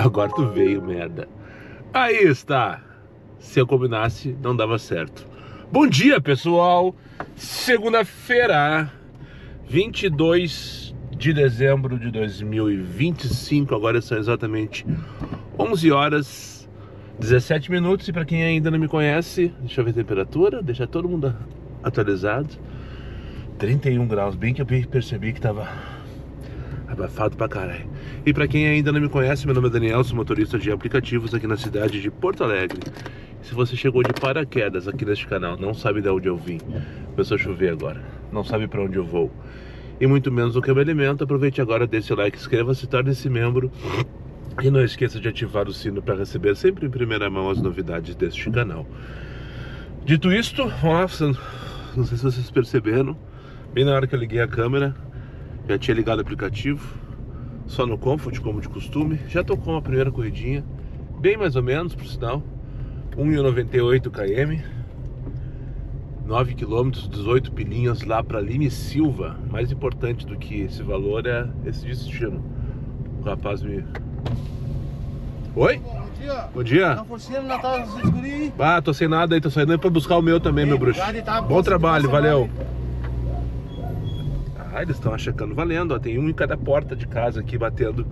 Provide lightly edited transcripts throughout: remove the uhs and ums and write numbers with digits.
Agora tu veio, merda. Aí está. Se eu combinasse, não dava certo. Bom dia, pessoal. Segunda-feira, 22 de dezembro de 2025. Agora são exatamente 11 horas 17 minutos. E para quem ainda não me conhece, deixa eu ver a temperatura, deixa todo mundo atualizado. 31 graus, bem que eu percebi que tava abafado pra caralho. E pra quem ainda não me conhece, meu nome é Daniel, sou motorista de aplicativos aqui na cidade de Porto Alegre. Se você chegou de paraquedas aqui neste canal, não sabe de onde eu vim, começou a chover agora, não sabe pra onde eu vou, e muito menos o que eu me alimento, aproveite agora, deixe o like, inscreva-se, torne-se membro. E não esqueça de ativar o sino para receber sempre em primeira mão as novidades deste canal. Dito isto, nossa, não sei se vocês perceberam, bem na hora que eu liguei a câmera, já tinha ligado o aplicativo, só no Comfort, como de costume. Já tocou uma primeira corridinha, bem mais ou menos, por sinal, 1,98 km, 9 km, 18 pilinhas lá para Lima e Silva. Mais importante do que esse valor é esse destino. O rapaz me... Oi? Bom dia. Bom dia. Tá forçando Natal dos guri. Ah, tô sem nada aí, tô saindo pra buscar o meu também, meu bruxo. Bom trabalho, valeu. Ah, eles estão achando valendo, ó. Tem um em cada porta de casa aqui batendo,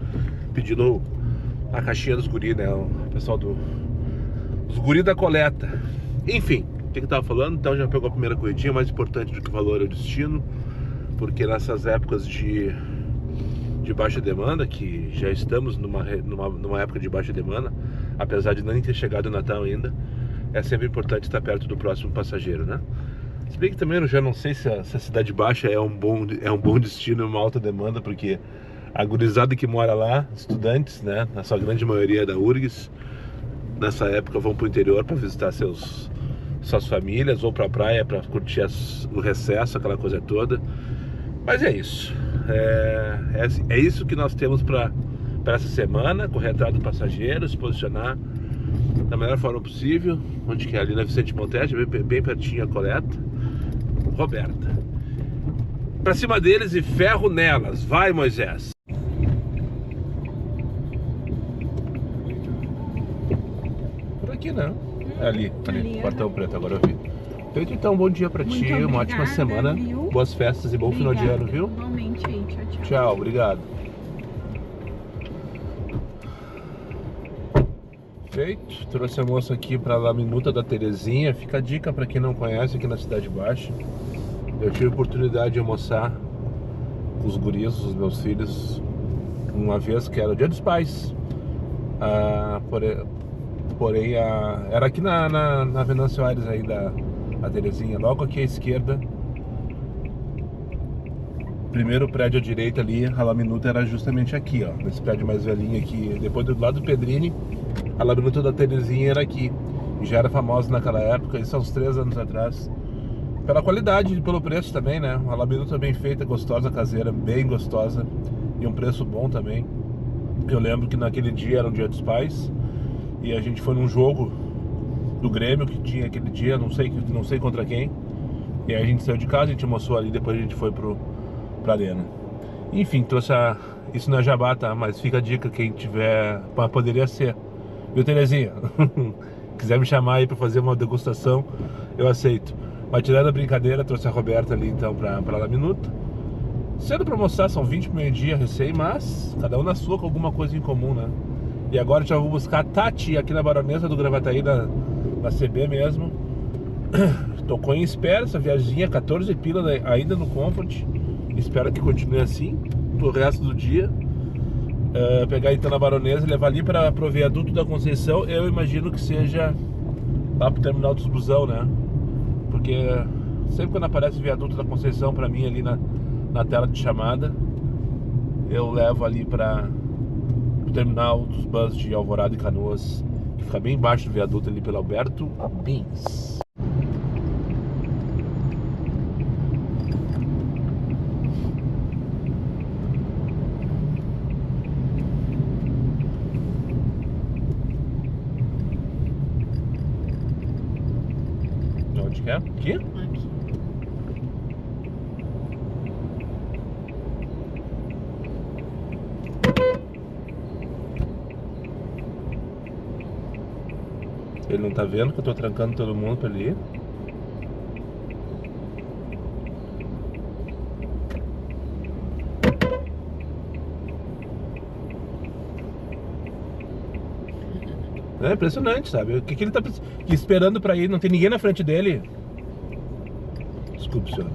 pedindo a caixinha dos guri, né? O pessoal dos guri da coleta. Enfim, o que eu tava falando? Então já pegou a primeira corridinha. Mais importante do que o valor é o destino, porque nessas épocas de baixa demanda, que já estamos numa época de baixa demanda, apesar de nem ter chegado o Natal ainda, é sempre importante estar perto do próximo passageiro, né? Se bem que também eu já não sei se a cidade baixa é um bom destino, uma alta demanda, porque a gurizada que mora lá, estudantes, né, na sua grande maioria da URGS, nessa época vão para o interior para visitar suas famílias, ou para a praia para curtir o recesso, aquela coisa toda. Mas é isso, é isso que nós temos para essa semana: correr atrás do passageiro, se posicionar da melhor forma possível. Onde que é? Ali na Vicente Montete, bem pertinho a coleta. Roberta, pra cima deles e ferro nelas, vai, Moisés. Por aqui não, ali, Quartão Preto, agora eu vi. Feito, então, bom dia pra ti, uma ótima semana, viu? Boas festas e bom final de ano, viu? Igualmente aí, tchau, tchau. Tchau, obrigado. Feito, trouxe a moça aqui pra La Minuta da Terezinha. Fica a dica pra quem não conhece aqui na Cidade Baixa. Eu tive a oportunidade de almoçar com os guris, os meus filhos, uma vez que era o Dia dos Pais. Porém, era aqui na Venâncio Aires aí a Terezinha, logo aqui à esquerda. Primeiro prédio à direita ali, a La Minuta era justamente aqui, ó, nesse prédio mais velhinho aqui. Depois do lado do Pedrini, a La Minuta da Terezinha era aqui. E já era famosa naquela época, isso há uns 3 anos atrás. Pela qualidade e pelo preço também, né? Uma La Minuta bem feita, gostosa, caseira, bem gostosa. E um preço bom também. Eu lembro que naquele dia era o Dia dos Pais. E a gente foi num jogo do Grêmio que tinha aquele dia, não sei contra quem. E aí a gente saiu de casa, a gente almoçou ali, depois a gente foi pra arena. Enfim, trouxe isso não é jabá, tá? Mas fica a dica, quem tiver, poderia ser. Viu, Terezinha? Quiser me chamar aí pra fazer uma degustação, eu aceito. Mas tirando a brincadeira, trouxe a Roberta ali então pra La Minuta. Cedo pra almoçar, são 20 pro meio-dia recém, mas cada um na sua com alguma coisa em comum, né? E agora já vou buscar a Tati aqui na Baronesa do Gravataí, na CB mesmo. Tocou em espera essa viagemzinha, 14 pila ainda no Comfort. Espero que continue assim pro resto do dia. Pegar então na Baronesa e levar ali pro viaduto da Conceição. Eu imagino que seja lá pro terminal dos busão, né? Porque sempre quando aparece o viaduto da Conceição pra mim ali na tela de chamada, eu levo ali para o terminal dos bus de Alvorada e Canoas, que fica bem embaixo do viaduto ali pelo Alberto Bins. Onde que é? Aqui? Aqui. Ele não tá vendo que eu tô trancando todo mundo pra ele ir. É impressionante, sabe? O que ele tá esperando pra ir? Não tem ninguém na frente dele. Desculpe, senhor.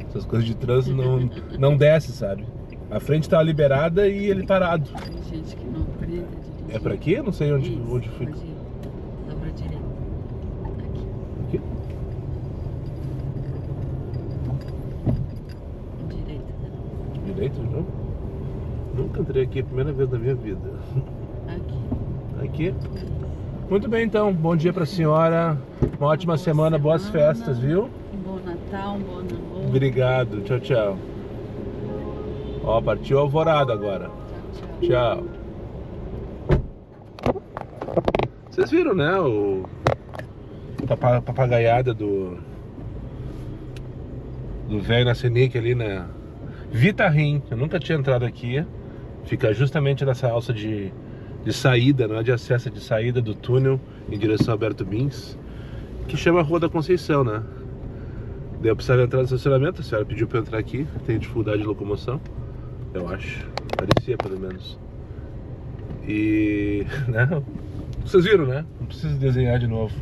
Essas coisas de trânsito não desce, sabe? A frente tá liberada e ele parado. Tem gente que não aprende a dirigir. É pra aqui? Eu não sei onde Isso, fica. pode ir. Dá pra direita. Aqui. Aqui? Direita. Né? Direito de novo? Nunca entrei aqui, é a primeira vez na minha vida. Aqui. Aqui? Muito bem, então. Bom dia pra senhora. Uma ótima semana, boas festas, viu? Um bom Natal, um bom Ano Novo. Obrigado. Tchau, tchau. Ó, partiu a alvorada agora. Tchau, tchau. Tchau. Vocês viram, né? A papagaiada do velho na Senic ali, né? Vitarim. Eu nunca tinha entrado aqui. Fica justamente nessa alça de saída, não é de acesso, é de saída do túnel em direção a Alberto Bins, que chama Rua da Conceição, né? Daí eu precisava entrar no estacionamento, a senhora pediu pra eu entrar aqui. Tenho dificuldade de locomoção, eu acho. Parecia, pelo menos. E... né? Vocês viram, né? Não preciso desenhar de novo.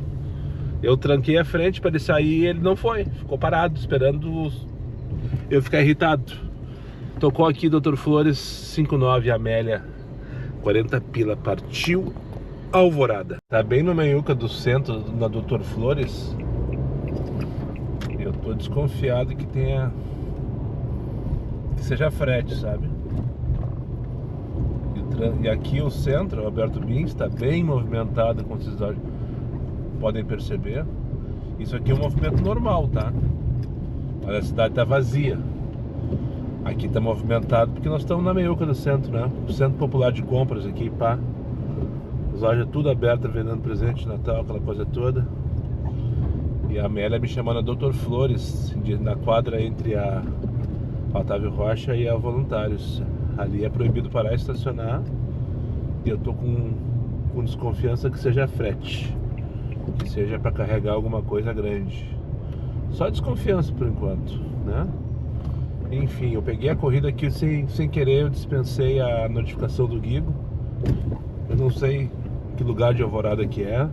Eu tranquei a frente para ele sair e ele não foi. Ficou parado, esperando eu ficar irritado. Tocou aqui Dr. Flores 59, Amélia 40 pila, partiu Alvorada. Tá bem no meiuca do centro, na Dr. Flores. Eu tô desconfiado que seja frete, sabe? E aqui o centro, Alberto Bins, está bem movimentado, como vocês podem perceber. Isso aqui é um movimento normal, tá? Olha, a cidade tá vazia. Aqui tá movimentado porque nós estamos na meiuca do centro, né? O centro popular de compras aqui, pá. As lojas tudo abertas, vendendo presente de Natal, aquela coisa toda. E a Amélia me chamando a Dr. Flores, na quadra entre a Otávio Rocha e a Voluntários. Ali é proibido parar e estacionar. E eu tô com desconfiança que seja frete, que seja para carregar alguma coisa grande. Só desconfiança por enquanto, né? Enfim, eu peguei a corrida aqui sem querer, eu dispensei a notificação do Guigo. Eu não sei que lugar de Alvorada que é.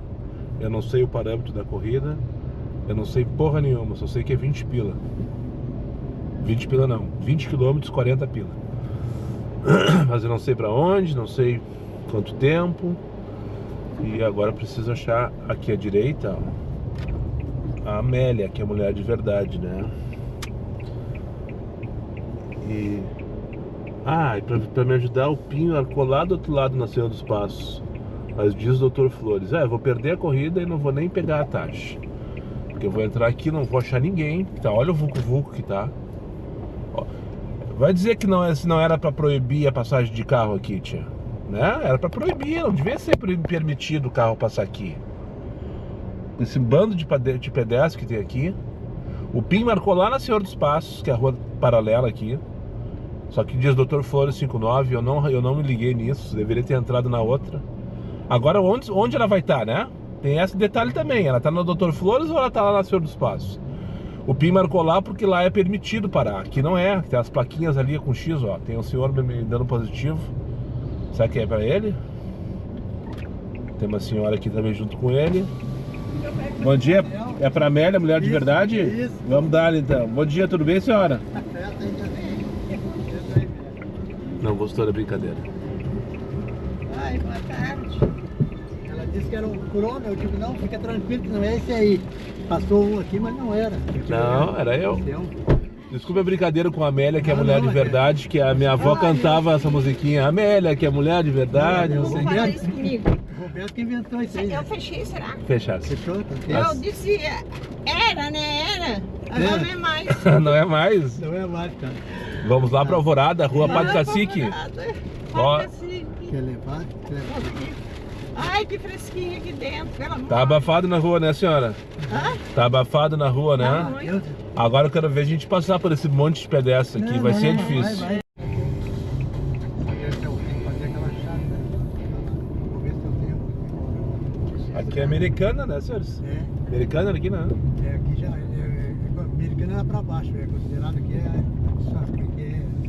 Eu não sei o parâmetro da corrida. Eu não sei porra nenhuma, só sei que é 20 pila. 20 pila não, 20 km, 40 pila. Mas eu não sei pra onde, não sei quanto tempo. E agora preciso achar aqui à direita, ó, a Amélia, que é mulher de verdade, né? E pra me ajudar, o Pinho arcou lá do outro lado na Senhora dos Passos. Mas diz o Dr. Flores: eu vou perder a corrida e não vou nem pegar a taxa, porque eu vou entrar aqui, não vou achar ninguém. Tá, olha o vulco-vulco que tá. Ó, vai dizer que não era pra proibir a passagem de carro aqui, tia, né? Era pra proibir, não devia ser permitido o carro passar aqui. Esse bando de pedestres que tem aqui. O PIN marcou lá na Senhora dos Passos, que é a rua paralela aqui. Só que diz Dr. Flores 59, eu não me liguei nisso, deveria ter entrado na outra. Agora, onde ela vai estar, né? Tem esse detalhe também, ela tá na Dr. Flores ou ela tá lá na Senhora dos Passos? O PIN marcou lá porque lá é permitido parar, aqui não é, tem as plaquinhas ali com X, ó. Tem um senhor me dando positivo. Será que é pra ele? Tem uma senhora aqui também junto com ele. Bom dia, é pra Amélia, mulher de verdade? Isso. Vamos dar então. Bom dia, tudo bem, senhora? Não gostou da brincadeira. Ai, boa tarde. Ela disse que era um Corona, eu digo, não, fica tranquilo que não é esse aí. Passou um aqui, mas não era. Não, era eu. Desculpa a brincadeira com a Amélia, que é Não, mulher de não, verdade, que a minha avó cantava eu- essa musiquinha. Amélia, que é mulher de verdade, não sei o Roberto. que. Fala isso comigo. O Roberto que inventou isso aí. Eu fechei, será? Fechasse. Fechou? Tá As- Eu disse, era, né? Era. Agora não é mais. Não é mais? Não é mais, cara. Vamos lá pra Alvorada, Rua Padre Cacique. Ó. Padre Cacique. Quer levar? Quer levar? Ai, que fresquinho aqui dentro, pelo amor. Tá abafado na rua, né, senhora? Hã? Tá abafado na rua, né? Tá muito. Eu- Agora eu quero ver a gente passar por esse monte de pedestres aqui, Não, vai não, ser não, difícil. vai. Fazer aquela chave. Vou ver se eu tenho. Que é Americana, né, senhores? É, Americana aqui, né? aqui já Americana é lá pra baixo, é considerado aqui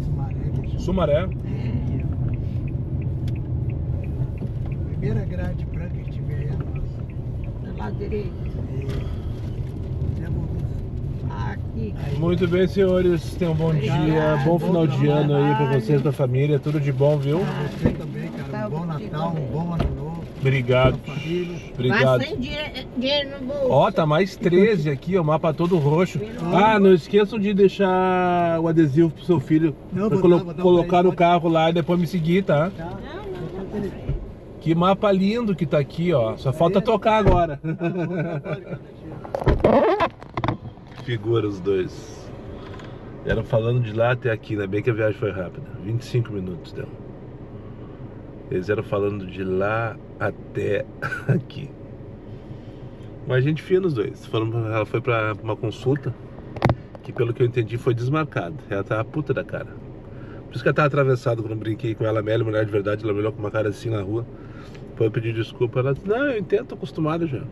Sumaré. Sumaré. Aqui, ó. A primeira grade branca que tiver aí é a nossa. Do lado direito. Aqui. Muito bem, senhores. Tenham um bom dia, bom final de ano aí pra vocês da família. Tudo de bom, viu? Você também, cara. Um bom Natal, um bom ano novo. Obrigado. Pra família. Obrigado. Mas sem dinheiro no bolso. Ó, tá mais 13 aqui, ó, o mapa todo roxo. Ah, não esqueçam de deixar o adesivo pro seu filho Não, pra vou dar colocar pra ele, no carro lá e depois me seguir, tá? Tá? Não. Que mapa lindo que tá aqui, ó. Só falta tocar agora. Figura os dois. Eram falando de lá até aqui, ainda bem que a viagem foi rápida. 25 minutos deu. Eles eram falando de lá até aqui. Mas gente fia nos dois. Ela foi pra uma consulta que, pelo que eu entendi, foi desmarcada. Ela tava puta da cara. Por isso que ela tava atravessada quando eu brinquei com ela. Amélia, mulher de verdade, ela me olhou com uma cara assim na rua. Foi pedir desculpa. Ela disse, não, eu entendo, tô acostumada já.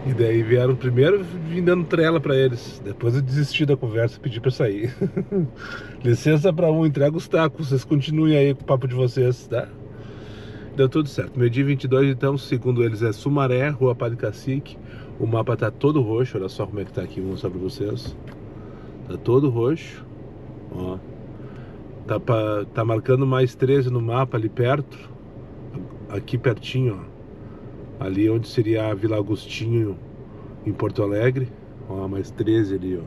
E daí vieram primeiro vim dando trela pra eles. Depois eu desisti da conversa e pedi pra sair. Licença pra entrega os tacos. Vocês continuem aí com o papo de vocês, tá? Deu tudo certo. Meio-dia 22, então, segundo eles, é Sumaré, Rua Padre Cacique. O mapa tá todo roxo. Olha só como é que tá aqui, vou mostrar pra vocês. Tá todo roxo. Ó. Tá marcando mais 13 no mapa ali perto. Aqui pertinho, ó. Ali onde seria a Vila Agostinho, em Porto Alegre. Ó, mais 13 ali, ó.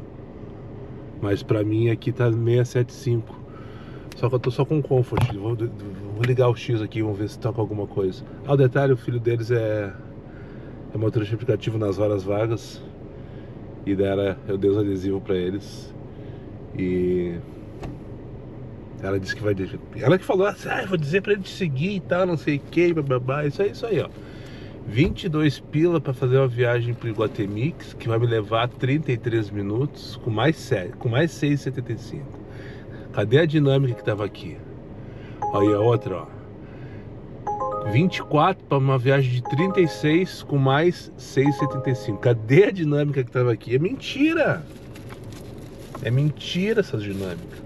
Mas pra mim aqui tá 675. Só que eu tô só com Comfort. Vou ligar o X aqui, vamos ver se toca alguma coisa. Ah, o detalhe, o filho deles é motorista aplicativo nas horas vagas. E daí eu dei os adesivos pra eles. E ela disse que vai deixar. Ela que falou assim, vou dizer pra ele te seguir e tal, não sei o que, bababá. Isso aí, ó. 22 pila para fazer uma viagem para Iguatemi, que vai me levar 33 minutos, com mais 6,75. Cadê a dinâmica que tava aqui? Aí a outra, ó. 24 para uma viagem de 36 com mais 6,75. Cadê a dinâmica que tava aqui? É mentira! É mentira essas dinâmicas.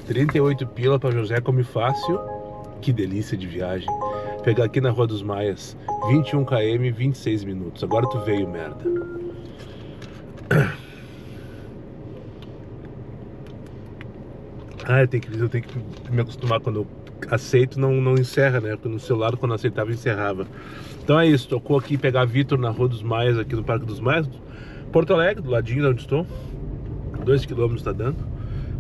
38 pila para José Come Fácil. Que delícia de viagem. Pegar aqui na Rua dos Maias, 21 km, 26 minutos. Agora tu veio, merda. Eu tenho que me acostumar. Quando eu aceito, não encerra, né? Porque no celular, quando eu aceitava, encerrava. Então é isso, tocou aqui pegar Vitor na Rua dos Maias, aqui no Parque dos Maias. Porto Alegre, do ladinho de onde estou. 2 km tá dando.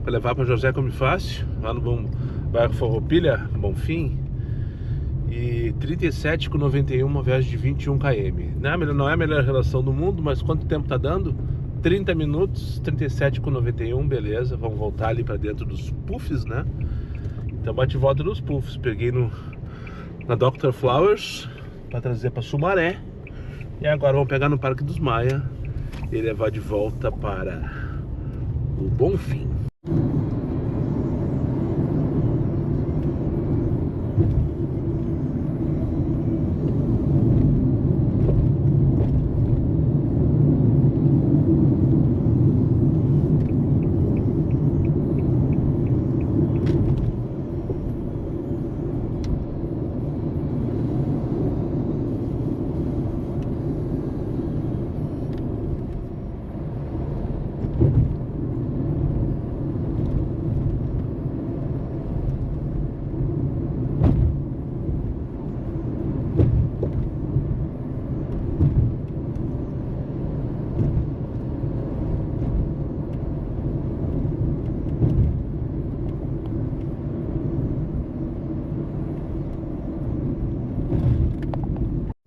Pra levar pra José Come Fácil, lá no bairro Farroupilha, Bonfim. E 37,91, uma viagem de 21 km. Não é a melhor relação do mundo, mas quanto tempo tá dando? 30 minutos, 37,91, beleza. Vamos voltar ali pra dentro dos puffs, né? Então bate e volta dos puffs. Peguei na Dr. Flowers pra trazer pra Sumaré. E agora vamos pegar no Parque dos Maia e levar de volta para o Bonfim.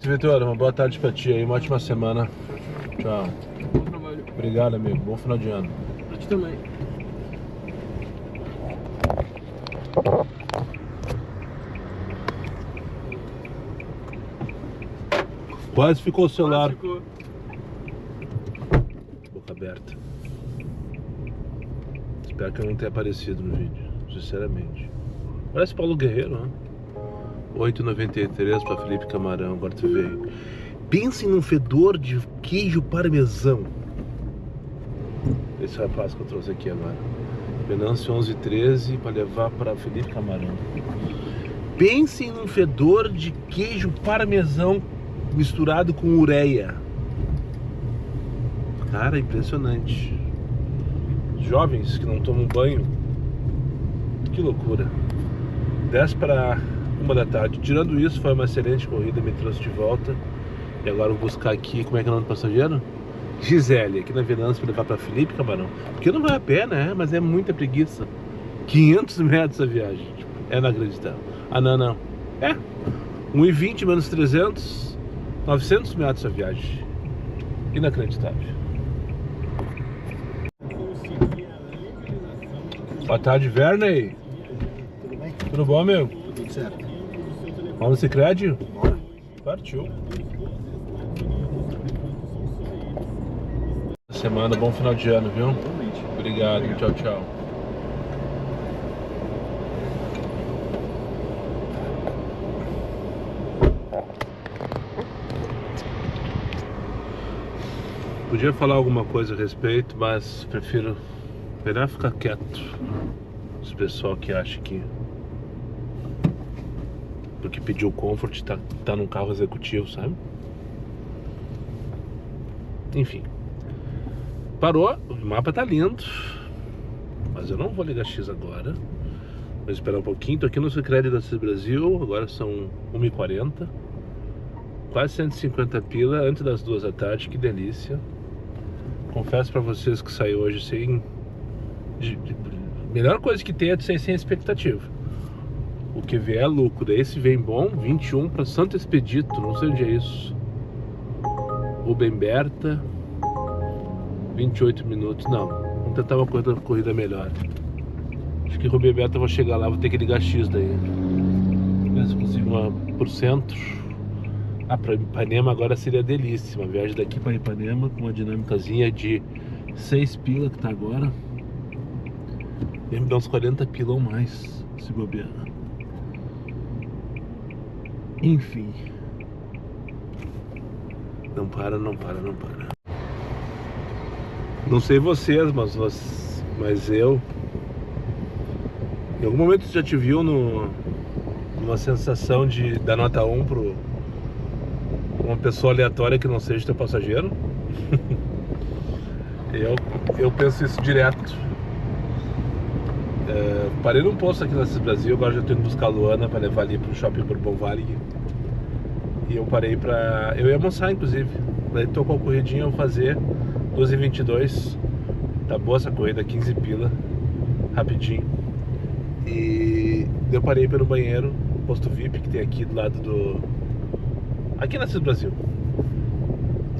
Vitor, uma boa tarde pra ti aí, uma ótima semana. Tchau. Bom trabalho. Obrigado, amigo. Bom final de ano. Pra ti também. Quase ficou o celular. Ficou. Boca aberta. Espero que eu não tenha aparecido no vídeo, sinceramente. Parece Paulo Guerreiro, né? 8,93 para Felipe Camarão. Agora tu veio. Pensem num fedor de queijo parmesão. Esse rapaz que eu trouxe aqui agora. Venâncio 11,13 para levar para Felipe Camarão. Pensem num fedor de queijo parmesão misturado com ureia. Cara, impressionante. Jovens que não tomam banho. Que loucura. 10 para 1 da tarde. Tirando isso, foi uma excelente corrida, me trouxe de volta. E agora eu vou buscar aqui, como é que é o nome do passageiro? Gisele, aqui na Venâncio, para levar para Felipe Camarão. Porque não vai a pé, né? Mas é muita preguiça. 500 metros a viagem. Tipo, é inacreditável. Ah, não. É. 1,20 menos 300, 900 metros a viagem. Inacreditável. Boa tarde, Verney. Tudo bem? Tudo bom, meu? Tudo certo. Vamos no Sicredi? Bora. Partiu. Semana, bom final de ano, viu? Obrigado. Tchau, tchau. Podia falar alguma coisa a respeito, mas prefiro melhor ficar quieto. Esse pessoal que acha que porque pediu o Comfort tá num carro executivo, sabe? Enfim. Parou, o mapa tá lindo. Mas eu não vou ligar X agora. Vou esperar um pouquinho. Tô aqui no Sicredi da CIS Brasil. Agora são 1h40. Quase 150 pila antes das 2 da tarde. Que delícia. Confesso pra vocês que saiu hoje sem... melhor coisa que tem é de sair sem expectativa. O que vier é lucro. Esse vem bom. 21 para Santo Expedito. Não sei onde é isso. Rubem Berta. 28 minutos. Não. Vamos tentar uma corrida melhor. Acho que Rubem Berta eu vou chegar lá. Vou ter que ligar X daí. Ver se consigo uma por cento. Ah, para Ipanema agora seria delícia. Uma viagem daqui para Ipanema com uma dinâmicazinha de 6 pila que tá agora. Deve dar uns 40 pila ou mais se bobear. Enfim. Não para. Não sei vocês, mas eu... Em algum momento já te viu numa sensação de dar nota 1 pro uma pessoa aleatória que não seja teu passageiro? eu penso isso direto. Parei num posto aqui na CIS Brasil. Agora já tô indo buscar a Luana para levar ali pro shopping Bourbon Valley. E eu parei pra... Eu ia almoçar, inclusive. Daí tô com a corridinha, eu vou fazer 12h22. Tá boa essa corrida, 15 pila. Rapidinho. E eu parei pelo banheiro, posto VIP que tem aqui do lado do... Aqui na CIS Brasil.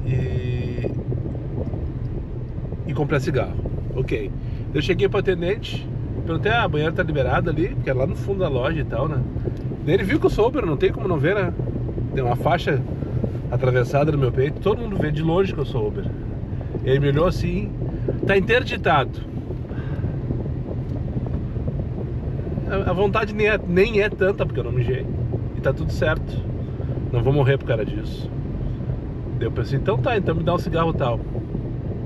E comprei cigarro. Ok. Eu cheguei pro atendente, perguntei, a banheira tá liberada ali, que é lá no fundo da loja e tal, né? Daí ele viu que eu sou Uber, não tem como não ver, né? Tem uma faixa atravessada no meu peito, todo mundo vê de longe que eu sou Uber. E ele me olhou assim, tá interditado. A vontade nem é tanta, porque eu não mijei. E tá tudo certo. Não vou morrer por causa disso. Daí eu pensei, então tá, então me dá um cigarro tal.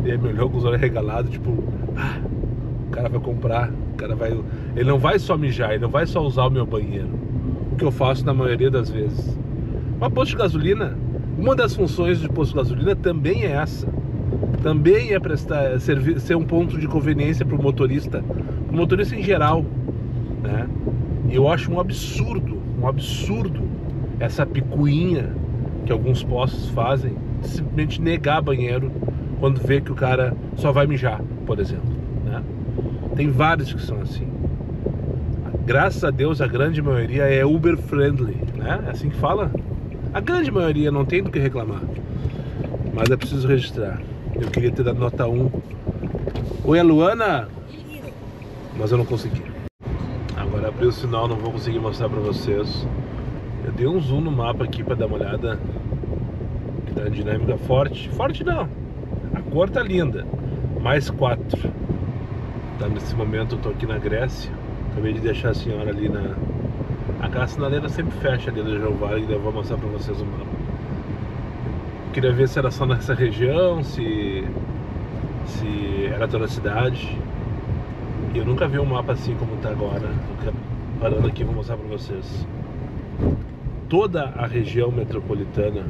E ele me olhou com os olhos regalados, tipo, o cara vai comprar, o cara vai... Ele não vai só mijar, ele não vai só usar o meu banheiro. O que eu faço na maioria das vezes. Mas posto de gasolina, uma das funções de posto de gasolina também é essa. Também é prestar, ser um ponto de conveniência para o motorista em geral, né? E eu acho um absurdo essa picuinha que alguns postos fazem de simplesmente negar banheiro quando vê que o cara só vai mijar, por exemplo, né? Tem vários que são assim. Graças a Deus a grande maioria é Uber friendly, né? É assim que fala. A grande maioria não tem do que reclamar. Mas é preciso registrar. Eu queria ter dado nota 1. Oi, a Luana? Mas eu não consegui. Agora abri o sinal, não vou conseguir mostrar pra vocês. Eu dei um zoom no mapa aqui pra dar uma olhada. Que tá dinâmica forte. Forte não. A cor tá linda. Mais 4. Tá, nesse momento eu tô aqui na Grécia. Acabei de deixar a senhora ali Aquela sinaleira sempre fecha ali da João Vale, eu vou mostrar pra vocês o mapa. Queria ver se era só nessa região, se era toda a cidade. E eu nunca vi um mapa assim como tá agora. Parando aqui, vou mostrar pra vocês. Toda a região metropolitana,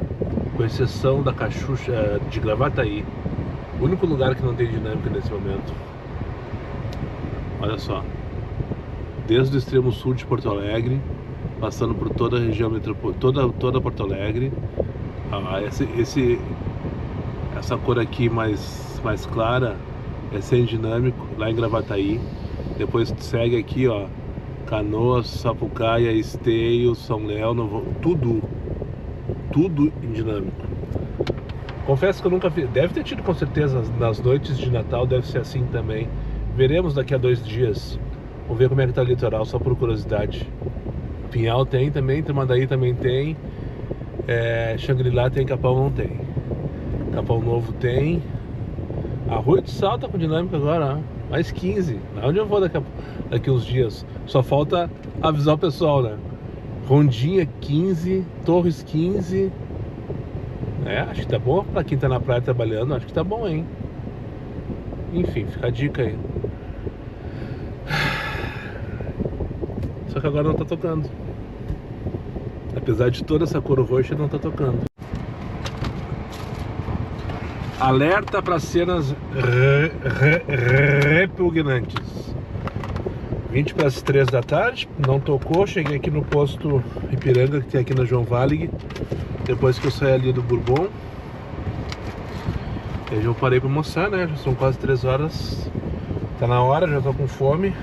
com exceção da Cachucha de Gravataí, o único lugar que não tem dinâmica nesse momento. Olha só, desde o extremo sul de Porto Alegre, passando por toda a região metropolitana, toda Porto Alegre. Essa cor aqui mais clara é sem dinâmico, lá em Gravataí. Depois segue aqui, ó, Canoas, Sapucaia, Esteio, São Léo, tudo em dinâmico. Confesso que eu nunca vi, deve ter tido com certeza nas noites de Natal, deve ser assim também. Veremos daqui a 2 dias. Vou ver como é que tá o litoral, só por curiosidade. Pinhal tem também, Tramandaí também tem. Xangri-Lá tem, Capão não tem. Capão Novo tem. Arroio do Sal tá com dinâmica agora, ó. Mais 15. Onde eu vou daqui uns dias? Só falta avisar o pessoal, né? Rondinha 15, Torres 15. Acho que tá bom pra quem tá na praia trabalhando. Acho que tá bom, hein? Enfim, fica a dica aí. Só que agora não tá tocando. Apesar de toda essa cor roxa, não tá tocando. Alerta para cenas repugnantes. 20 para as 3 da tarde, não tocou. Cheguei aqui no posto Ipiranga, que tem aqui na João Vale, depois que eu saí ali do Bourbon. Eu já parei para almoçar, né? Já são quase 3 horas. Tá na hora, já tô com fome.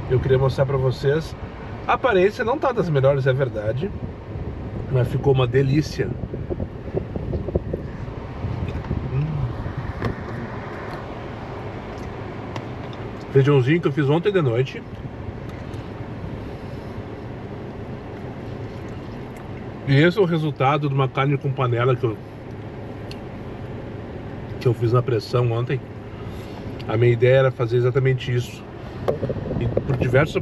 Eu queria mostrar para vocês. A aparência não tá das melhores, é verdade, mas ficou uma delícia. Feijãozinho que eu fiz ontem de noite. E esse é o resultado de uma carne com panela que eu fiz na pressão ontem. A minha ideia era fazer exatamente isso. E por diversas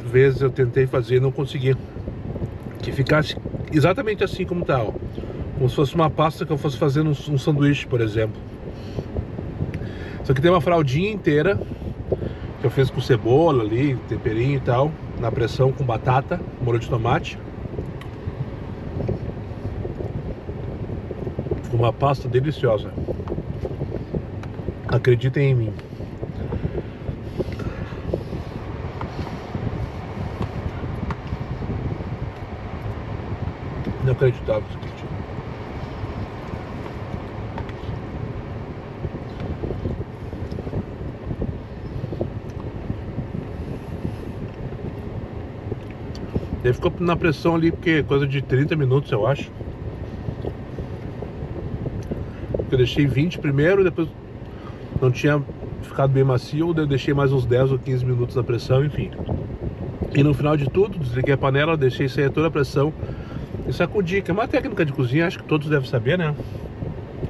vezes eu tentei fazer e não consegui. Que ficasse exatamente assim como tá, ó. Como se fosse uma pasta que eu fosse fazendo um sanduíche, por exemplo. Só que tem uma fraldinha inteira que eu fiz com cebola ali, temperinho e tal, na pressão com batata, molho de tomate. Ficou uma pasta deliciosa. Acreditem em mim. Inacreditável isso aqui. Ele ficou na pressão ali porque coisa de 30 minutos, eu acho. Eu deixei 20 primeiro, depois não tinha ficado bem macio, eu deixei mais uns 10 ou 15 minutos na pressão, enfim. E no final de tudo, desliguei a panela, deixei sair toda a pressão e sacudi, que é uma técnica de cozinha, acho que todos devem saber, né?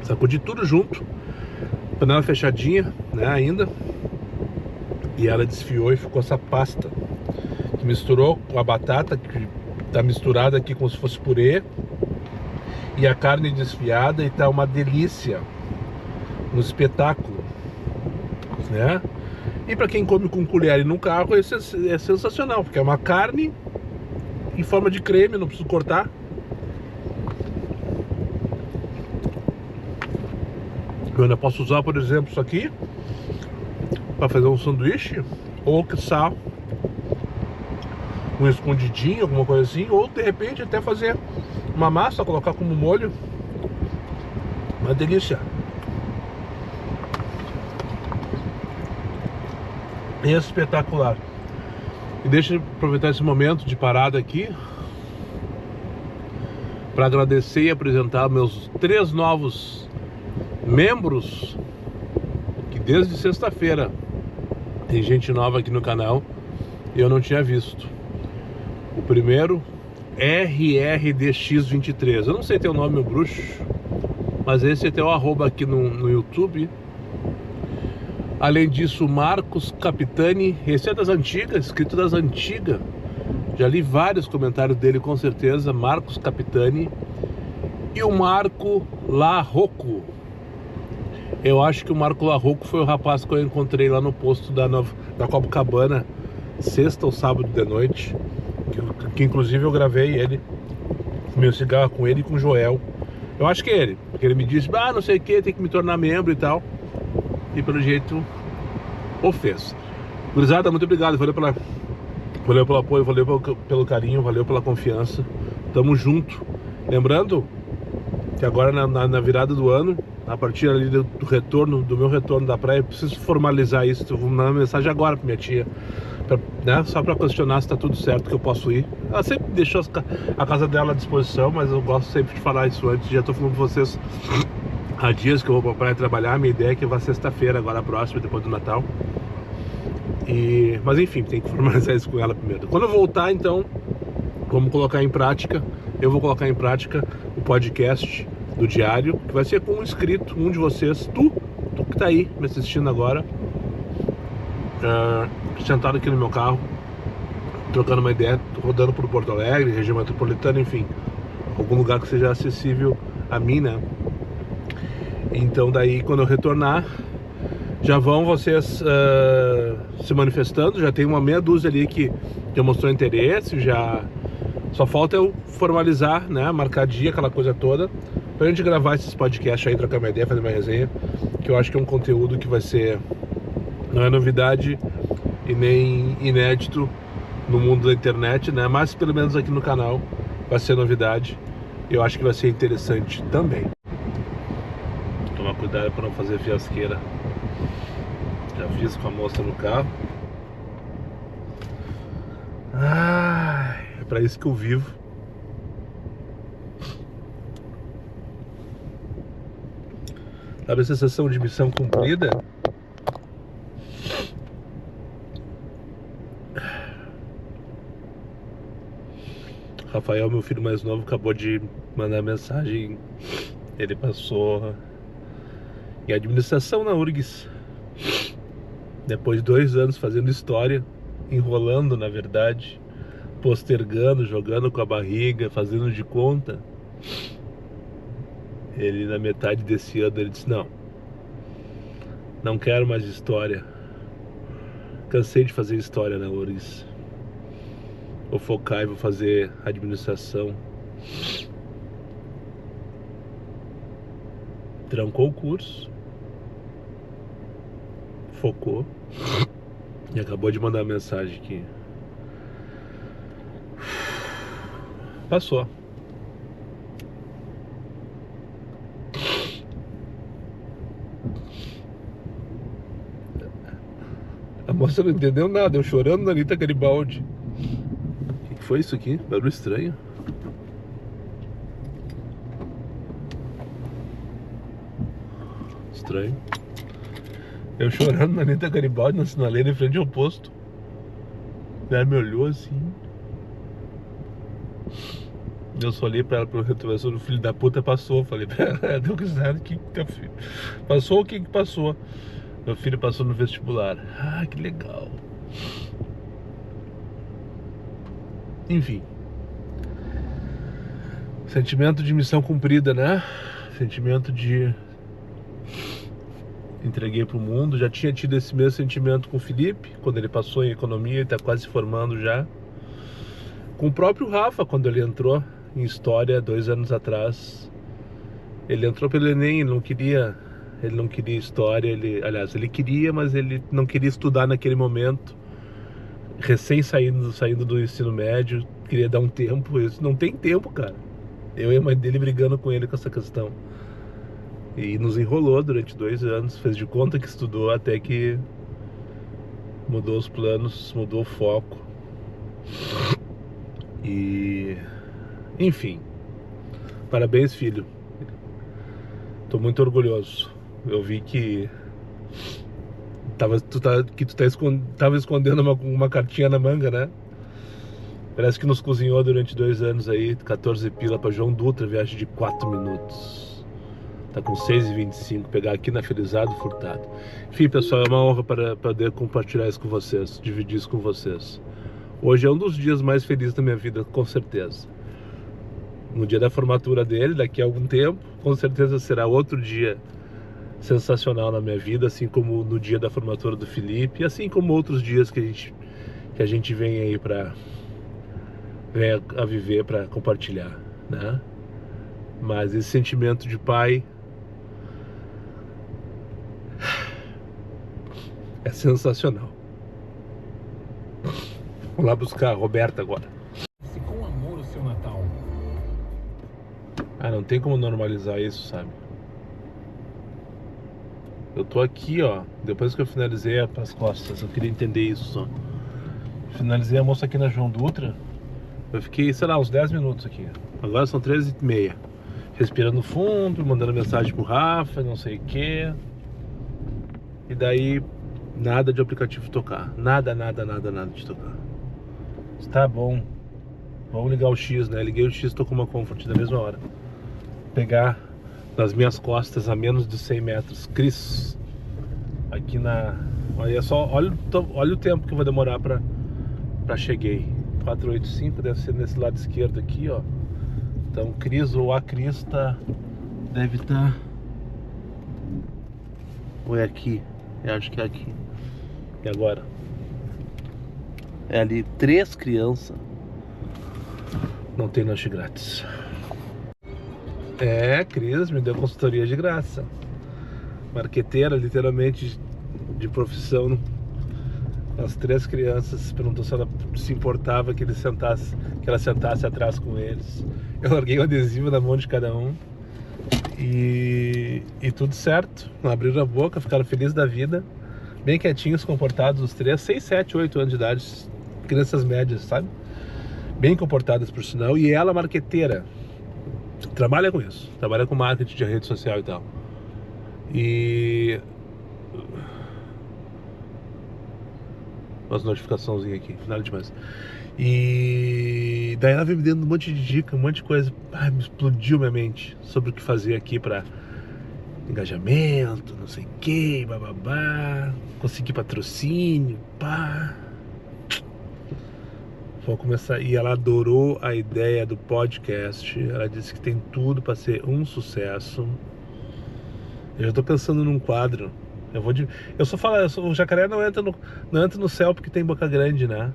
Sacudi tudo junto, panela fechadinha, né, ainda. E ela desfiou e ficou essa pasta. Misturou com a batata que tá misturada aqui como se fosse purê e a carne desfiada, e tá uma delícia, um espetáculo, né? E para quem come com colher e no carro, isso é sensacional, porque é uma carne em forma de creme, não preciso cortar. Eu ainda posso usar, por exemplo, isso aqui para fazer um sanduíche, ou que sal, um escondidinho, alguma coisa assim, ou de repente até fazer uma massa, colocar como molho. Uma delícia. Espetacular. E deixa eu aproveitar esse momento de parada aqui para agradecer e apresentar meus 3 novos membros, que desde sexta-feira tem gente nova aqui no canal e eu não tinha visto. O primeiro, RRDX23. Eu não sei teu nome, meu bruxo, mas esse é teu arroba aqui no YouTube. Além disso, Marcos Capitani, esse é das antigas, escrito das antigas. Já li vários comentários dele, com certeza. Marcos Capitani e o Marco Larroco. Eu acho que o Marco Larroco foi o rapaz que eu encontrei lá no posto da Copacabana, sexta ou sábado de noite, que inclusive eu gravei ele, meu cigarro com ele e com o Joel. Eu acho que é ele, porque ele me disse, não sei o que, tem que me tornar membro e tal. E pelo jeito o fez. Gurizada, muito obrigado, valeu pelo apoio, valeu pelo carinho, valeu pela confiança. Tamo junto. Lembrando que agora na virada do ano, a partir ali do meu retorno da praia, eu preciso formalizar isso. Eu vou mandar uma mensagem agora pra minha tia, né? Só pra questionar se tá tudo certo, que eu posso ir. Ela sempre deixou a casa dela à disposição, mas eu gosto sempre de falar isso antes. Já tô falando com vocês há dias que eu vou pra praia trabalhar. Minha ideia é que vá sexta-feira, agora próxima, depois do Natal. Mas enfim, tem que formalizar isso com ela primeiro. Quando eu voltar, então, vamos colocar em prática. Eu vou colocar em prática o podcast do diário, que vai ser com um inscrito, um de vocês, tu que tá aí me assistindo agora, sentado aqui no meu carro, trocando uma ideia, rodando por Porto Alegre, região metropolitana, enfim, algum lugar que seja acessível a mim, né? Então daí, quando eu retornar, já vão vocês se manifestando. Já tem uma meia dúzia ali que já mostrou interesse, já só falta eu formalizar, né, marcar dia, aquela coisa toda, pra gente gravar esses podcasts aí, trocar uma ideia, fazer uma resenha, que eu acho que é um conteúdo que vai ser, não é novidade e nem inédito no mundo da internet, né, mas pelo menos aqui no canal vai ser novidade. Eu acho que vai ser interessante também. Tomar cuidado para não fazer fiasqueira. Já fiz com a moça no carro. É pra isso que eu vivo. Sabe a sensação de missão cumprida? Rafael, meu filho mais novo, acabou de mandar mensagem. Ele passou em administração na URGS. Depois de 2 anos fazendo história, enrolando na verdade, postergando, jogando com a barriga, fazendo de conta. Ele, na metade desse ano, ele disse, não quero mais história. Cansei de fazer história na URGS. Vou focar e vou fazer administração. Trancou o curso, focou e acabou de mandar uma mensagem que passou. A moça não entendeu nada, eu chorando na Anitta Garibaldi. O que foi isso aqui? Barulho estranho. Estranho. Eu chorando na Anitta Garibaldi, na sinaleira em frente ao posto. Ela me olhou assim. Eu só olhei pra ela pelo retrovisor, o filho da puta passou. Falei pra ela, deu risada, que teu filho passou, o que passou? Meu filho passou no vestibular. Ah, que legal. Enfim. Sentimento de missão cumprida, né? Sentimento de entreguei pro mundo. Já tinha tido esse mesmo sentimento com o Felipe, quando ele passou em economia e tá quase se formando já. Com o próprio Rafa, quando ele entrou em história 2 anos atrás. Ele entrou pelo Enem, ele não queria história, ele queria, mas ele não queria estudar naquele momento. Recém saindo do ensino médio, queria dar um tempo. Isso não tem tempo, cara. Eu e a mãe dele brigando com ele com essa questão. E nos enrolou durante 2 anos, fez de conta que estudou, até que mudou os planos, mudou o foco. E enfim, parabéns, filho. Tô muito orgulhoso. Eu vi que tava escondendo uma cartinha na manga, né? Parece que nos cozinhou durante 2 anos aí, 14 pila pra João Dutra, viagem de 4 minutos. Tá com 6,25, pegar aqui na Felizardo Furtado. Enfim, pessoal, é uma honra para poder compartilhar isso com vocês, dividir isso com vocês. Hoje é um dos dias mais felizes da minha vida, com certeza. No dia da formatura dele, daqui a algum tempo, com certeza será outro dia sensacional na minha vida, assim como no dia da formatura do Felipe, e assim como outros dias que a gente vem aí vem a viver para compartilhar, né? Mas esse sentimento de pai é sensacional. Vamos lá buscar a Roberta agora. Com amor o seu Natal. Ah, não tem como normalizar isso, sabe? Eu tô aqui, ó. Depois que eu finalizei as costas, eu queria entender isso só. Finalizei a moça aqui na João Dutra. Eu fiquei, sei lá, uns 10 minutos aqui. Agora são 13h30. Respirando fundo, mandando mensagem pro Rafa, não sei o que. E daí, nada de aplicativo tocar. Nada de tocar. Tá bom. Vamos ligar o X, né? Liguei o X, tô com uma Comfort da mesma hora. Pegar nas minhas costas a menos de 100 metros. Cris. Aqui na... Olha só, olha o tempo que vai demorar pra cheguei. 485 deve ser nesse lado esquerdo aqui, ó. Então Cris ou a Cris deve estar... Ou é aqui? Eu acho que é aqui. E agora? É ali, 3 crianças. Não tem lanche grátis. É, Cris me deu consultoria de graça. Marqueteira, literalmente, de profissão. As 3 crianças perguntou se ela se importava que ela sentasse atrás com eles. Eu larguei o adesivo na mão de cada um. E tudo certo. Abriram a boca, ficaram felizes da vida. Bem quietinhos, comportados, os 3, 6, 7, 8 anos de idade. Crianças médias, sabe? Bem comportadas, por sinal. E ela, marqueteira, trabalha com isso. Trabalha com marketing de rede social e tal. E... umas notificaçãozinhas aqui, nada demais. E daí ela veio me dando um monte de dica, um monte de coisa. Ai, me explodiu minha mente sobre o que fazer aqui pra engajamento, não sei o que, bababá. Conseguir patrocínio, pá. Vou começar. E ela adorou a ideia do podcast. Ela disse que tem tudo pra ser um sucesso. Eu já tô pensando num quadro. Eu só falo, o jacaré não entra no céu porque tem boca grande, né?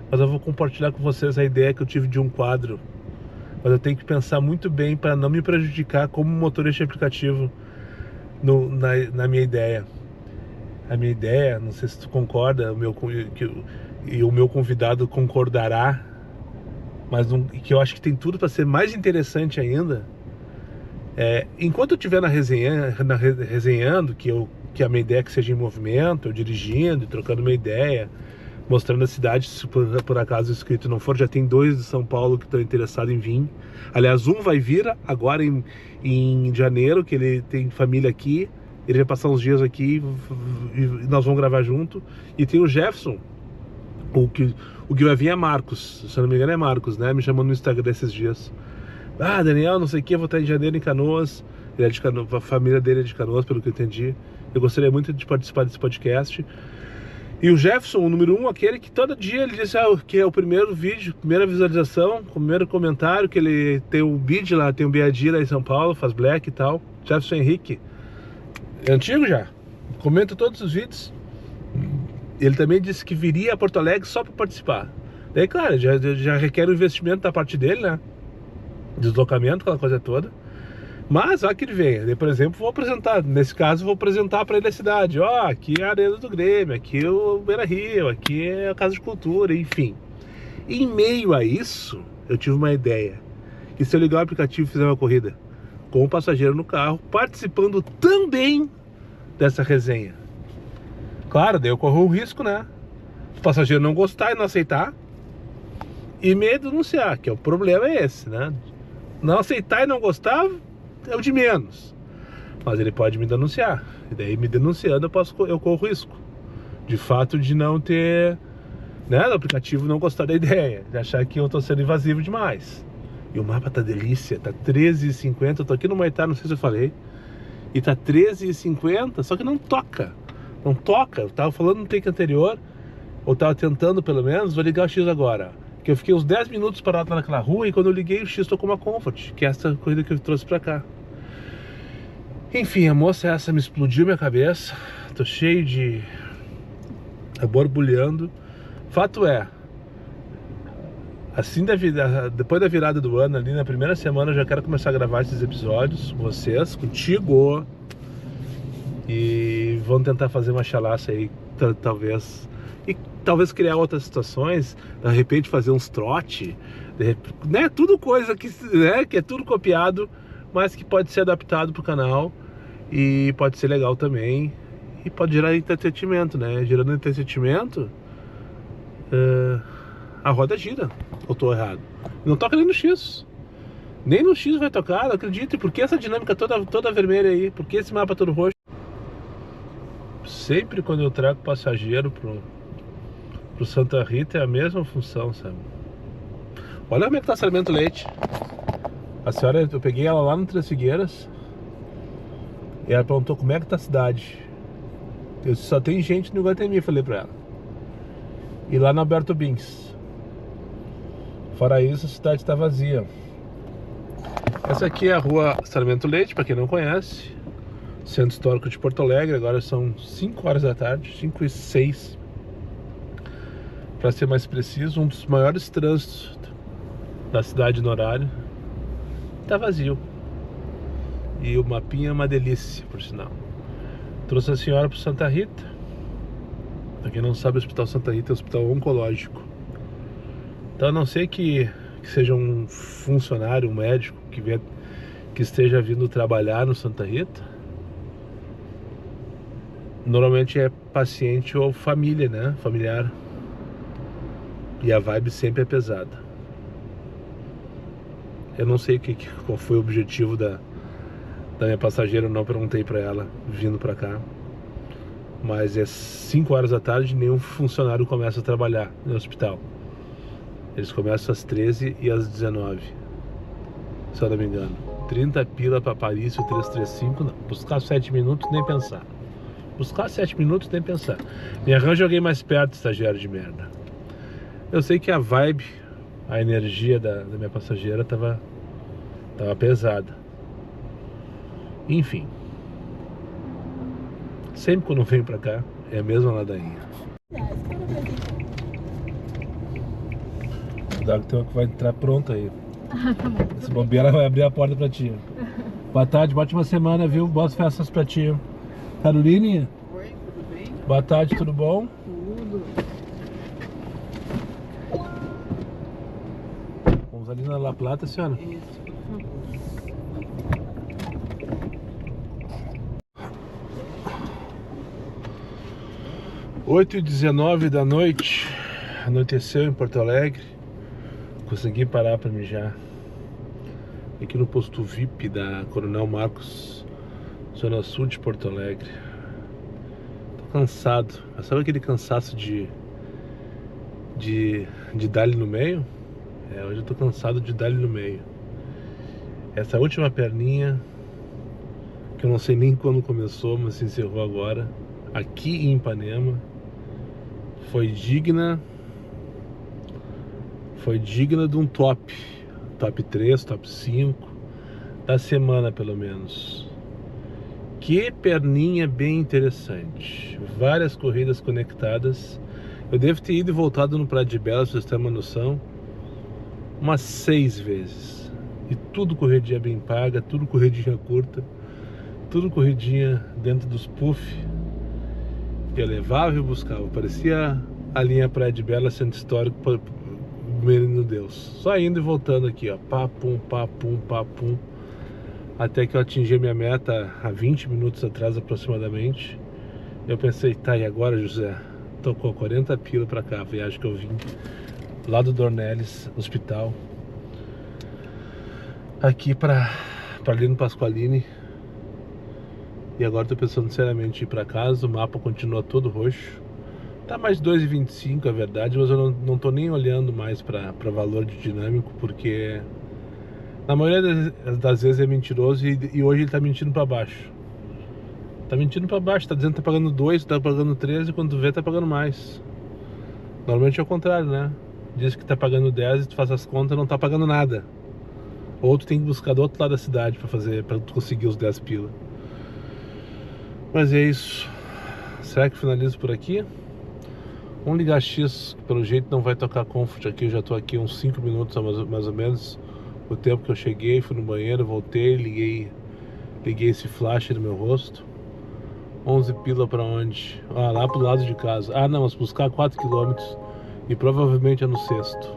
Mas eu vou compartilhar com vocês a ideia que eu tive de um quadro. Mas eu tenho que pensar muito bem para não me prejudicar como motorista de aplicativo na minha ideia. A minha ideia, não sei se tu concorda, e o meu convidado concordará, mas que eu acho que tem tudo para ser mais interessante ainda. Enquanto eu estiver resenhando, que a minha ideia é que seja em movimento, eu dirigindo, trocando uma ideia, mostrando a cidade, se por acaso o inscrito não for, já tem 2 de São Paulo que estão interessados em vir. Aliás, um vai vir agora em janeiro, que ele tem família aqui, ele vai passar uns dias aqui e nós vamos gravar junto. E tem o Jefferson, o que vai vir é Marcos, se eu não me engano é Marcos, né? Me chamou no Instagram esses dias. Ah, Daniel, não sei o que, vou estar em janeiro em Canoas. Ele é de Canoas, a família dele é de Canoas, pelo que eu entendi. Eu gostaria muito de participar desse podcast. E o Jefferson, o número 1, aquele que todo dia ele diz que é o primeiro vídeo, primeira visualização, primeiro comentário, que ele tem o bid lá, tem o BID lá em São Paulo, faz black e tal. Jefferson Henrique. É antigo já. Comenta todos os vídeos. Ele também disse que viria a Porto Alegre só para participar. Daí, claro, já requer um investimento da parte dele, né? Deslocamento, aquela coisa toda. Mas, ó, que ele venha. Eu, por exemplo, vou apresentar. Nesse caso, vou apresentar para ele a cidade. Ó, aqui é a Arena do Grêmio, aqui é o Beira Rio, aqui é a Casa de Cultura, enfim. Em meio a isso, eu tive uma ideia. E se eu ligar o aplicativo e fizer uma corrida com o passageiro no carro, participando também dessa resenha. Claro, daí eu corro um risco, né? O passageiro não gostar e não aceitar e me denunciar, que é o problema é esse, né? Não aceitar e não gostar é o de menos. Mas ele pode me denunciar. E daí me denunciando eu corro risco. De fato de não ter, né, do aplicativo não gostar da ideia, de achar que eu tô sendo invasivo demais. E o mapa tá delícia, tá 13h50, eu tô aqui no Maitá, não sei se eu falei. E tá 13h50, só que não toca. Não toca, eu tava falando no take anterior ou tava tentando pelo menos, vou ligar o X agora. Que eu fiquei uns 10 minutos parado naquela rua e quando eu liguei o X tocou uma Comfort, que é essa corrida que eu trouxe pra cá. Enfim, a moça essa me explodiu minha cabeça. Tô cheio de... borbulhando. Fato é, assim depois da virada do ano, ali na primeira semana, eu já quero começar a gravar esses episódios com vocês, contigo. E vamos tentar fazer uma chalaça aí, talvez. E talvez criar outras situações, de repente fazer uns trote, né? Tudo coisa que, né, que é tudo copiado, mas que pode ser adaptado pro canal. E pode ser legal também. E pode gerar entretenimento, né? Gerando entretenimento, a roda gira. Ou tô errado? Não toca nem no X. Nem no X vai tocar, não acredito. E por que essa dinâmica toda vermelha aí? Por que esse mapa todo roxo? Sempre quando eu trago passageiro pro Santa Rita é a mesma função, sabe? Olha como é que tá Sarmento Leite. A senhora, eu peguei ela lá no Três Figueiras e ela perguntou como é que tá a cidade. Eu disse, só tem gente no Iguatemi, falei pra ela. E lá no Alberto Bins. Fora isso, a cidade tá vazia. Essa aqui é a rua Sarmento Leite, pra quem não conhece. Centro Histórico de Porto Alegre. Agora são 5 horas da tarde, 5h06. Pra ser mais preciso, um dos maiores trânsitos da cidade no horário. Tá vazio. E o mapinha é uma delícia, por sinal. Trouxe a senhora pro Santa Rita. Pra quem não sabe, o Hospital Santa Rita é um hospital oncológico. Então, a não ser que seja um funcionário, um médico que esteja vindo trabalhar no Santa Rita, normalmente é paciente ou família, né? Familiar. E a vibe sempre é pesada. Eu não sei qual foi o objetivo da minha passageira, eu não perguntei pra ela vindo pra cá. Mas é 5 horas da tarde e nenhum funcionário começa a trabalhar no hospital. Eles começam às 13 e às 19, se eu não me engano. 30 pila pra Paris, o 335, não. Buscar 7 minutos, nem pensar. Buscar 7 minutos, nem pensar. Me arranja alguém mais perto, estagiário de merda. Eu sei que a vibe, a energia da minha passageira tava pesada. Enfim. Sempre quando eu venho pra cá, é a mesma ladainha. Cuidado que tem uma que vai entrar pronta aí. Tá bom. Esse bobeira vai abrir a porta pra ti. Boa tarde, ótima semana, viu? Boas festas pra ti. Caroline? Oi, tudo bem? Boa tarde, tudo bom? Tudo. Vamos ali na La Plata, senhora? Isso, por favor. 8h19 da noite, anoiteceu em Porto Alegre. Consegui parar para mijar aqui no posto VIP da Coronel Marcos, zona sul de Porto Alegre. Tô cansado, mas sabe aquele cansaço de dar-lhe no meio? Hoje eu tô cansado de dar-lhe no meio. Essa última perninha, que eu não sei nem quando começou, mas se encerrou agora, aqui em Ipanema, foi digna de um top 3, top 5 da semana, pelo menos. Que perninha bem interessante, várias corridas conectadas. Eu devo ter ido e voltado no Praia de Bela, se vocês têm uma noção, umas 6 vezes. E tudo corridinha bem paga, tudo corridinha curta, tudo corridinha dentro dos puff. Eu levava e buscava. Parecia a linha Praia de Bela, Centro Histórico, Menino Deus. Só indo e voltando aqui, ó. Papum, papum, papum. Até que eu atingi a minha meta há 20 minutos atrás, aproximadamente. Eu pensei, tá, e agora, José? Tocou 40 pila pra cá, a viagem que eu vim. Lá do Dornelles, hospital. Aqui pra ali no Pasqualini. E agora tô pensando seriamente em ir pra casa. O mapa continua todo roxo. Tá mais 2,25, é verdade, mas eu não tô nem olhando mais pra valor de dinâmico, porque na maioria das vezes é mentiroso e hoje ele tá mentindo pra baixo. Tá mentindo pra baixo, tá dizendo que tá pagando 2, tá pagando 13, quando tu vê tá pagando mais. Normalmente é o contrário, né? Diz que tá pagando 10 e tu faz as contas e não tá pagando nada. Ou tu tem que buscar do outro lado da cidade pra tu conseguir os 10 pila. Mas é isso. Será que finalizo por aqui? Vamos ligar X, que pelo jeito não vai tocar Comfort aqui. Eu já tô aqui uns 5 minutos mais ou menos. O tempo que eu cheguei, fui no banheiro, voltei, liguei esse flash no meu rosto. 11 pila pra onde? Ah, lá pro lado de casa. Ah, não, mas buscar 4 km e provavelmente é no sexto.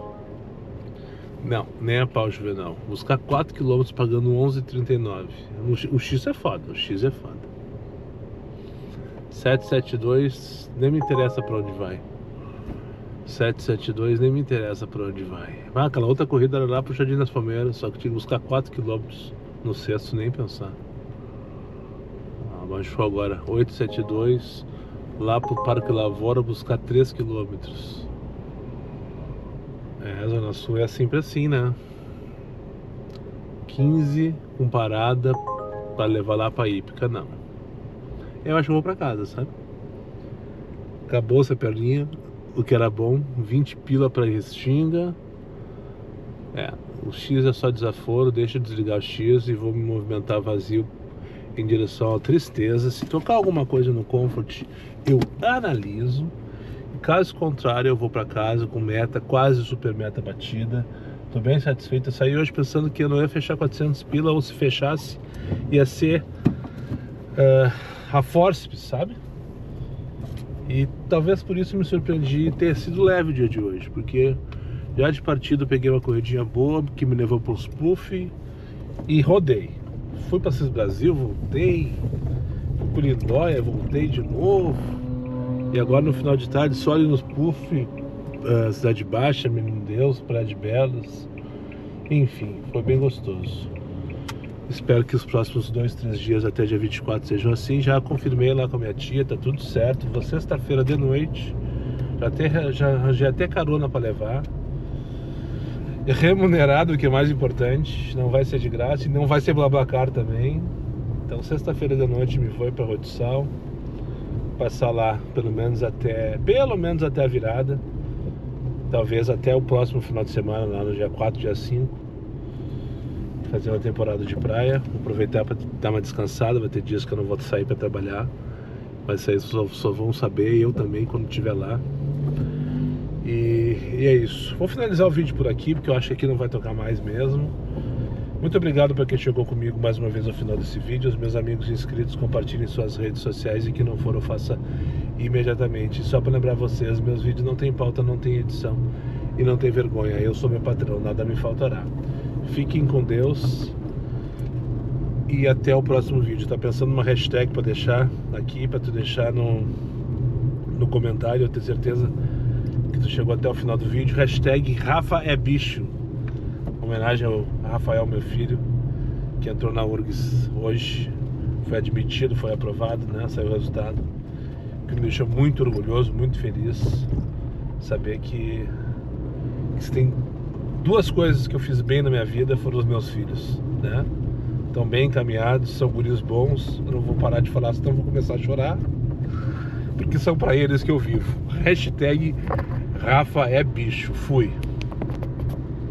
Não, nem a pau, Juvenal. Buscar 4 km pagando 11,39. O X é foda, o X é foda. 772, nem me interessa pra onde vai. 772, nem me interessa pra onde vai. Ah, aquela outra corrida era lá pro Jardim das Palmeiras, só que tinha que buscar 4 km no sexto, nem pensar. Baixou agora 872 lá pro Parque Lavoura buscar 3 km. A Zona Sul é sempre assim, né? 15 com parada para levar lá pra Ípica, não. Eu acho que eu vou pra casa, sabe? Acabou essa perninha, o que era bom, 20 pila pra Restinga. O X é só desaforo, deixa eu desligar o X e vou me movimentar vazio em direção à tristeza. Se tocar alguma coisa no Comfort, eu analiso. Caso contrário, eu vou para casa com meta, quase super meta batida. Tô bem satisfeito. Eu saí hoje pensando que eu não ia fechar 400 pila, ou se fechasse, ia ser a forceps, sabe? E talvez por isso me surpreendi ter sido leve o dia de hoje, porque já de partida eu peguei uma corridinha boa, que me levou pros puff e rodei. Fui para Cis Brasil, voltei, fui por Lindóia, voltei de novo. E agora no final de tarde só ali nos puff, Cidade Baixa, Menino Deus, Praia de Belas. Enfim, foi bem gostoso. Espero que os próximos 2, 3 dias até dia 24 sejam assim. Já confirmei lá com a minha tia, tá tudo certo. Vou sexta-feira de noite, já arranjei até carona para levar. Remunerado, o que é mais importante, não vai ser de graça e não vai ser BlaBlaCar também. Então sexta-feira de noite me vou para Rotiçal, passar lá pelo menos até a virada, talvez até o próximo final de semana, lá no dia 4, dia 5, fazer uma temporada de praia, aproveitar para dar uma descansada. Vai ter dias que eu não vou sair para trabalhar, mas isso aí só vão saber, eu também, quando estiver lá. E é isso. Vou finalizar o vídeo por aqui, porque eu acho que aqui não vai tocar mais mesmo. Muito obrigado para quem chegou comigo mais uma vez ao final desse vídeo. Os meus amigos inscritos, compartilhem suas redes sociais, e que não foram, faça imediatamente. Só para lembrar vocês, meus vídeos não tem pauta, não tem edição e não tem vergonha. Eu sou meu patrão, nada me faltará. Fiquem com Deus e até o próximo vídeo. Tá pensando numa hashtag para deixar aqui, para tu deixar no comentário, eu tenho certeza que tu chegou até o final do vídeo. Hashtag Rafa é bicho. Homenagem ao Rafael, meu filho, que entrou na URGS hoje. Foi admitido, foi aprovado, né? Saiu o resultado, que me deixou muito orgulhoso, muito feliz. Saber que se tem 2 coisas que eu fiz bem na minha vida, foram os meus filhos, né? Estão bem encaminhados, são guris bons. Eu não vou parar de falar, senão eu vou começar a chorar, porque são pra eles que eu vivo. Hashtag Rafa é bicho. Fui.